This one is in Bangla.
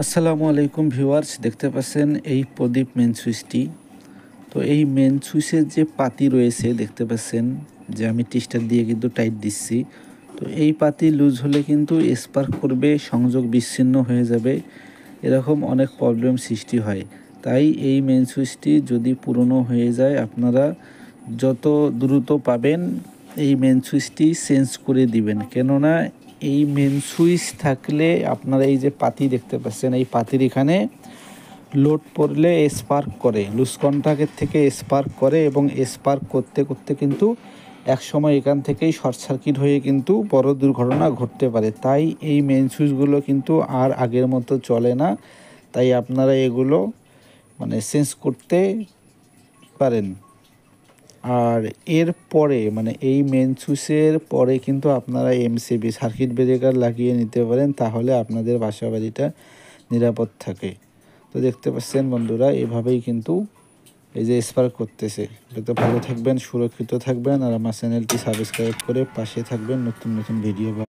আসসালামু আলাইকুম ভিউয়ার্স, দেখতে পাচ্ছেন এই প্রদীপ মেন সুইচটি। তো এই মেন সুইচের যে পাতি রয়েছে দেখতে পাচ্ছেন যে আমি টিস্টার দিয়ে কিন্তু টাইট দিচ্ছি। তো এই পাতি লুজ হলে কিন্তু স্পার্ক করবে, সংযোগ বিচ্ছিন্ন হয়ে যাবে, এরকম অনেক প্রবলেম সৃষ্টি হয়। তাই এই মেন সুইচটি যদি পুরনো হয়ে যায় আপনারা যত দ্রুত পাবেন এই মেন সুইচটি চেঞ্জ করে দিবেন। কেননা এই মেন সুইচ থাকলে আপনারা এই যে পাতি দেখতে পাচ্ছেন, এই পাতির এখানে লোড পড়লে স্পার্ক করে, লুজ কন্টাক্টের থেকে স্পার্ক করে এবং স্পার্ক করতে করতে কিন্তু এক সময় এখান থেকেই শর্ট সার্কিট হয়ে কিন্তু বড় দুর্ঘটনা ঘটতে পারে। তাই এই মেন সুইচগুলো কিন্তু আর আগের মতো চলে না। তাই আপনারা এগুলো চেঞ্জ করতে পারেন। আর এর পরে এই মেন সুইচের পরে কিন্তু আপনারা এমসিবি সার্কিট ব্রেকার লাগিয়ে নিতে পারেন, তাহলে আপনাদের বাসা বাড়িটা নিরাপদ থাকে। তো দেখতে পাচ্ছেন বন্ধুরা, এভাবেই কিন্তু এই যে স্পার্ক করতেছে। তো ভালো থাকবেন, সুরক্ষিত থাকবেন, আর আমার চ্যানেলটি সাবস্ক্রাইব করে পাশে থাকবেন নতুন নতুন ভিডিও